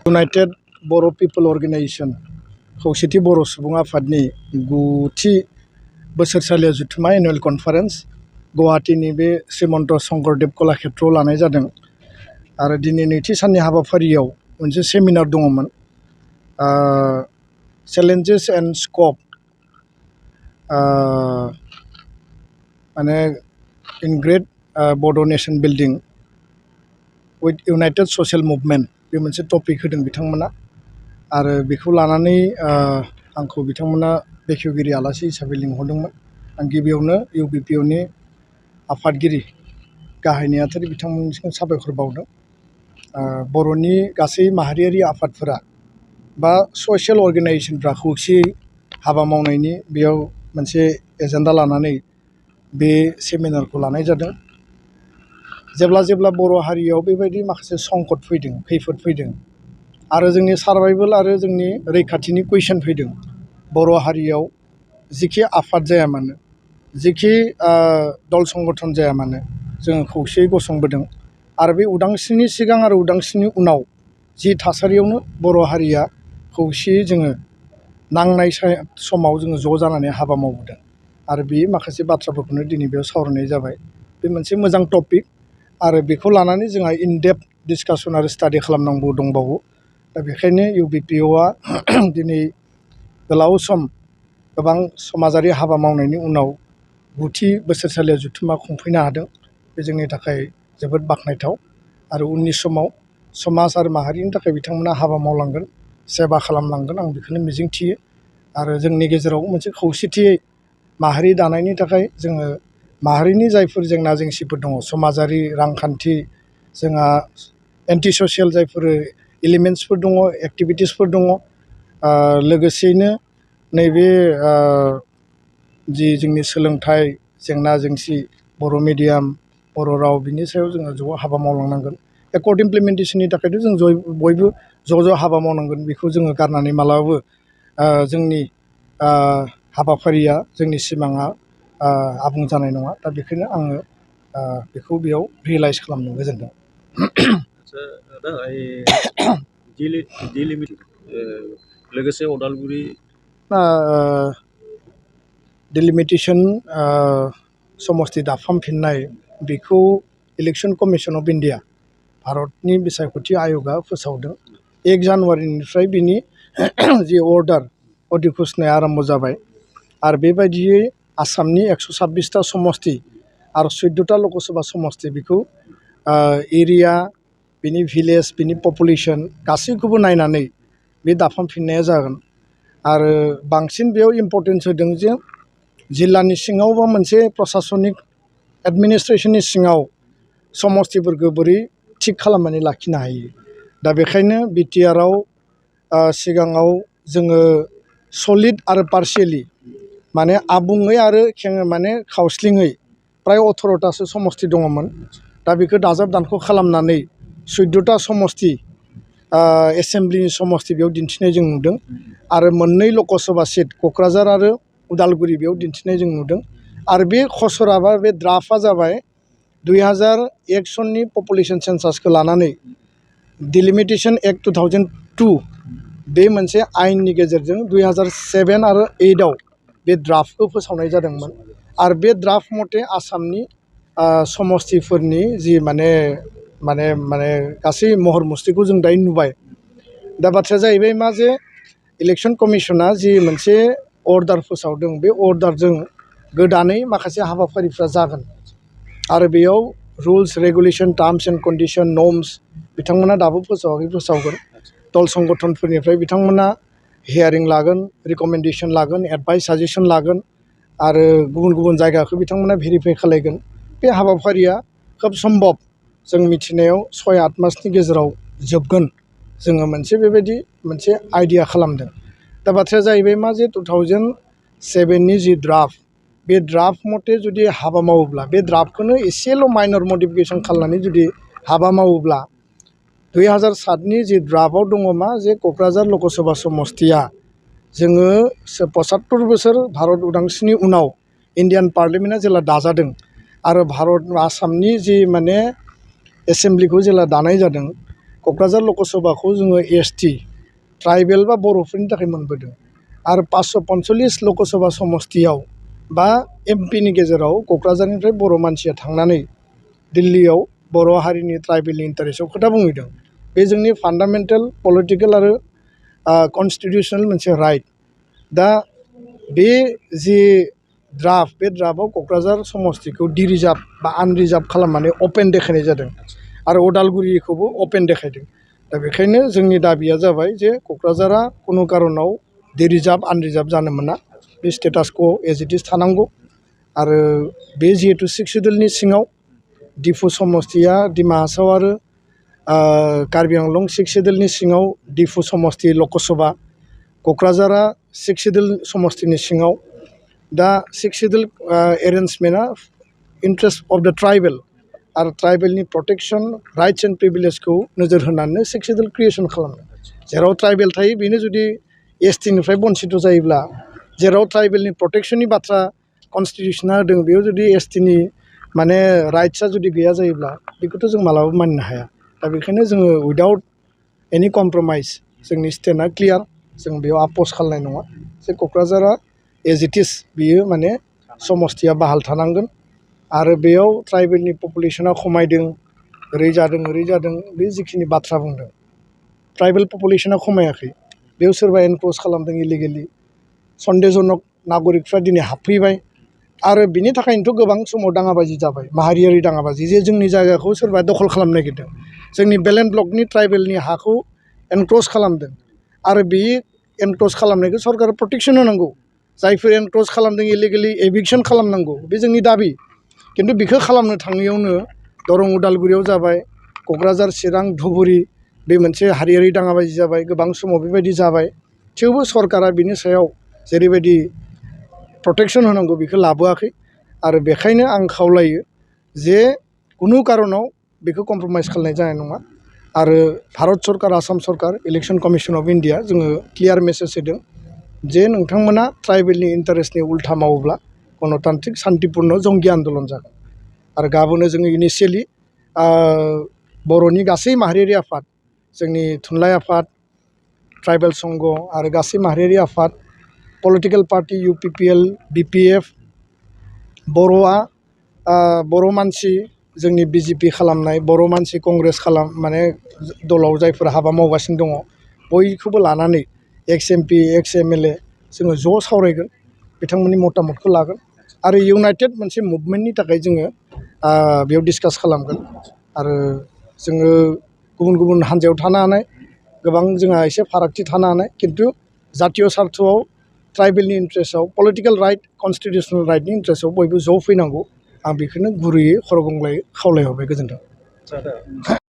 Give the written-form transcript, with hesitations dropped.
United Boro People Organization खौसेथि बर' सुबुं आफादनि 9थि बोसोरसालियाव जुथुमा एनुवेल कनफारेन्स गुवाहाटीनि बे श्रीमन्त शंकरदेव कलाक्षेत्रआव लानाय जादों आरो दिनै नैथि साननि हाबाफारियाव मोनसे सेमिनार दङमोन चेलेन्जेस एन्ड स्कोप माने इन ग्रेट बड' nation building with United social movement बे मोनसे टपिक होदों बिथांमोना आरो बेखौ लानानै आंखौ बिथांमोना बेखेवगिरि आलासि हिसाबै लिंहरदोंमोन। आं गिबियावनो इउबिपिअनि आफादगिरि गाहाय नेहाथारि बिथांमोननिसिम साबायखर बावदों। बर'नि गासै माहारियारि आफादफोरा बा ससियेल अर्गानाइजेशनफ्रा खौसेयै हाबा मावनायनि बेयाव मोनसे एजेन्डा लानानै बे सेमिनारखौ लानाय जादों। जेब्ला बर' हारियाव बेबायदि माखासे संकट फैदों, खैफोद फैदों आरो जोंनि सार्भाइभेल आरो जोंनि रैखाथिनि कुइसन फैदों, बर' हारियाव जिखि आफाद जाया मानो, जिखि दल संगठन जाया मानो जोङो खौसेयै गसंबोदों आरो बे उदांस्रिनि सिगां आरो उदांस्रिनि उनाव जि थासारियावनो बर' हारिया खौसेयै जोङो नांनाय समाव जोङो ज' जानानै हाबा मावबोदों आरो बे माखासे बाथ्राफोरखौनो दिनै बेयाव सावरायनाय जाबाय। बे मोनसे मोजां टपिक आरो बेखौ लानानै जोंहा इनडेप्थ डिसकासन आरो स्टाडि खालामनांगौ दंबावो। दा बेखायनो इउबिपिअआ दिनै गोलाव सम गोबां समाजारि हाबा मावनायनि उनाव 9थि बोसोरसालियाव जुथुमा खुंफैनो हादों। बे जोंनि थाखाय जोबोद बाख्नायथाव आरो उननि समाव समाज आरो माहारिनि थाखाय बिथांमोना हाबा मावलांगोन, सेबा खालामलांगोन, आं बेखौनो मिजिंथियो। आरो जोंनि गेजेराव मोनसे खौसेथियै माहारि दानायनि थाखाय जोङो माहारिनि जायफोर जेंना जेंसिफोर दङ, समाजारि रांखान्थि, जोंहा एन्टि ससियेल जायफोर एलिमेन्ट्सफोर दङ, एक्टिभिटिसफोर दङ, लोगोसेयैनो नैबे जि जोंनि सोलोंथाइ जेंना जेंसि, बर' मिडियाम, बर' राव, बिनि सायाव जोङो ज' हाबा मावलांनांगोन। एकर्ड इमप्लिमेन्टेसननि थाखायथ' जों बयबो ज' हाबा मावनांगोन, बेखौ जोङो गारनानै मालाबाबो जोंनि हाबाफारिया, जोंनि सिमाङा आबुं जानाय नङा। दा बेखायनो आङो बेखौ बेयाव रियेलाइज खालामनो गोजोनदों। लोगोसे अदालगुरि डिलिमिटेसन समस्ति दाफामफिननाय बेखौ इलेक्सन कमिसन अफ इन्डिया भारतनि बिसायख'थि आय'गा फोसावदों। 1 जानुवारिनिफ्राय बिनि जि अर्डार अधिघुसनाया आरम्भ जाबाय आरो बेबायदियै आसामनि 126टा समस्ति आरो 14टा लकसभा समस्ति बेखौ एरिया, बिनि भिलेज, बिनि पपुलेसन गासैखौबो नायनानै बे दाफामफिननाया जागोन। आरो बांसिन बेयाव इम्परटेन्स होदों जे जिल्लानि सिङाव बा मोनसे प्रसासनिक एडमिनिस्ट्रेसननि सिङाव समस्तिफोरखौ बोरै थिग खालामनानै लाखिनो हायो। दा बेखायनो बिटिआरआव सिगाङाव जोङो सलिड आरो पार्शियेलि माने आबुङै आरो माने खावस्लिङै प्राय 18टासो समस्ति दङमोन। दा बेखौ दाजाब दानख' खालामनानै 14टा समस्ति एसेमब्लिनि समस्ति बेयाव दिन्थिनाय जों नुदों आरो 2 लकसभा सिट क'क्राझार आरो उदालगुरि बेयाव दिन्थिनाय जों नुदों। आरो बे खसरा बा बे ड्राफ्टआ जाबाय 2001 सननि पपुलेसन सेन्सासखौ लानानै डिलिमिटेसन एक्ट 2002 बे मोनसे आयेननि गेजेरजों 2007 आरो 8आव बे ड्राफ्टखौ फोसावनाय जादोंमोन। आरो बे ड्राफ्ट मथे आसामनि समस्तिफोरनि जि माने गासै महर मुस्रिखौ जों दायो नुबाय। दा बाथ्राया जाहैबाय मा जे इलेक्सन कमिसना जि मोनसे अर्डार फोसावदों, बे अर्डारजों गोदानै माखासे हाबाफारिफ्रा जागोन आरो बेयाव rules regulation, terms and condition, norms बिथांमोना दाबो फोसावाखै, फोसावगोन। दल संगठनफोरनिफ्राय बिथांमोना हियारिं लागोन, रिकमेन्डेसन लागोन, एडभाइस साजेसन लागोन आरो गुबुन जायगाखौ बिथांमोना भेरिफाइ खालामगोन। बे हाबाफारिया खोब सम्भब जों मिथिनायाव 6-8 मासनि गेजेराव जोबगोन। जोङो बेबायदि मोनसे आइडिया खालामदों। दा बाथ्राया जाहैबाय मा जे 2007नि जि ड्राफ्ट, बे ड्राफ्ट मथे जुदि हाबा मावोब्ला, बे ड्राफ्टखौनो एसेल' माइनर मडिफिकेसन खालामनानै जुदि हाबा मावोब्ला 2007नि जि ड्राफ्टआव दङ मा जे क'क्राझार लकसभा समस्तिया जोङो 75 बोसोर भारत उदांस्रिनि उनाव इन्डियान पार्लियामेन्टआ जेला दाजादों आरो आसामनि जि माने एसेमब्लिखौ जेला दानाय जादों क'क्राझार लकसभाखौ जोङो एसटि ट्राइबेल बा बर'फोरनि थाखाय मोनबोदों आरो 545 लकसभा समस्तियाव बा एमपिनि गेजेराव क'क्राझारनिफ्राय बर' मानसिया थांनानै दिल्लीयाव बर' हारिनि ट्राइबेलनि इन्टारेस्टआव खोथा बुंहैदों। बे जोंनि फान्डामेन्टेल पलिटिकेल आरो कनस्टिटिउसनेल मोनसे राइट। दा बे जि ड्राफ्ट बे ड्राफ्टआव क'क्राझार समस्तिखौ डिरिजार्भ बा आनरिजार्भ खालामनानै अपेन देखायनाय जादों आरो उदालगुरिखौबो अपेन देखायदों। दा बेखायनो जोंनि दाबिया जाबाय जे क'क्राझारा खुनु कारनाव डिरिजार्भ आनरिजार्भ जानो मोना, बे स्टेटासखौ एज इट इज थानांगौ। आरो बे जिहेतु 6 सिडुलनि सिङाव डिफु समस्तिया डिमा हासाव आरो कार्बि आंलं 6 सिडुलनि सिङाव डिफु समस्ति लकसभा, क'क्राझारा 6 सिडुल समस्तिनि सिङाव। दा 6 सिडुल एरेन्जमेन्टआ इन्ट्रेस्ट अफ द ट्राइबेल आरो ट्राइबेलनि प्रटेक्शन राइट्स एन्ड प्रिभिलेजखौ नोजोर होनानै 6 सिडुल क्रिएसन खालामदों। जेराव ट्राइबेल थायो बेनो जुदि एसटिनिफ्राय बन्सित जायोब्ला, जेराव ट्राइबेलनि प्रटेक्शननि बाथ्रा कनस्टिटिउसना होदों बेयाव जुदि एसटिनि माने राइट्सआ जुदि गैया जायोब्ला बेखौथ' जों मालाबाबो मानिनो हाया। दा बेखायनो जोङो उइदाउट एनि कमप्रमाइज जोंनि स्टेन्डआ क्लियार, जों बेयाव आपस खालामनाय नङा जे क'क्राझारा एज इट इज बियो माने समस्तिया बाहाल थानांगोन। आरो बेयाव ट्राइबेलनि पपुलेसना खमायदों, ओरै जादों बे जिखिनि बाथ्रा बुंदों, ट्राइबेल पपुलेसना खमायाखै। बेयाव सोरबा एनक्र'च खालामदों इलिगेलि, सन्देहजनक नागरिकफ्रा दिनै हाबफैबाय आरो बिनि थाखायनोथ' गोबां समाव दाङाबाजि जाबाय, माहारियारि दाङाबाजि, जे जोंनि जायगाखौ सोरबा दखल खालामनो नागिरदों, जोंनि बेलेन्ड ब्लकनि ट्राइबेलनि हाखौ एनक्र'च खालामदों आरो बे एनक्र'च खालामनायखौ सरकारा प्रटेक्शन होनांगौ। जायफोर एनक्र'च खालामदों इलिगेलि एभिक्सन खालामनांगौ, बे जोंनि दाबि। खिन्थु बेखौ खालामनो थाङैयावनो दरं उदालगुरियाव जाबाय, क'क्राझार चिरां धुबुरी बे मोनसे हारियारि दाङाबाजि जाबाय, गोबां समाव बेबायदि जाबाय। थेवबो सरकारा बिनि सायाव जेरैबायदि प्रटेक्शन होनांगौ बेखौ लाबोआखै। आरो बेखायनो आं खावलायो जे खुनु कारनाव बेखौ कमप्रमाइज खालामनाय जानाय नङा। आरो भारत सरकार, आसाम सरकार, इलेक्शन कमिशन अफ इन्डिया जोङो क्लियार मेसेज होदों जे नोंथांमोना ट्राइबेलनि इन्टारेस्टनि उल्था मावोब्ला गणतान्त्रिक शान्तिपुर्ण जंगि आन्दलन जागोन। आरो गाबोनो जोङो इनिशियेलि बर'नि गासै माहारियारि आफाद, जोंनि थुनलाइ आफाद, ट्राइबेल संघ आरो गासै माहारियारि आफाद, पलिटिकेल पार्टि UPPL, BPF, बर'आ बर' मानसि जोंनि BJP खालामनाय, बर' मानसि कंग्रेस माने दलाव जायफोर हाबा मावगासिनो दङ, बयखौबो लानानै एक्स MP, एक्स MLA जोङो ज' सावरायगोन, बिथांमोननि मतामतखौ लागोन आरो इउनाइटेड मोनसे मुभमेन्टनि थाखाय जोङो बेयाव डिसकास खालामगोन। आरो जोङो गुबुन गुबुन हान्जायाव थानो हानाय, गोबां जोंहा एसे फारागथि थानो हानाय, खिन्थु जातीय सार्थआव ट्राइबेलनि इन्ट्रेस्टआव, पलिटिकेल राइट, कनस्टिटिउसनेल राइटनि इन्ट्रेस्टआव बयबो ज' फैनांगौ। आं बेखौनो गुरैयै खर' गंग्लायै खावलायहरबाय। गोजोन्थों।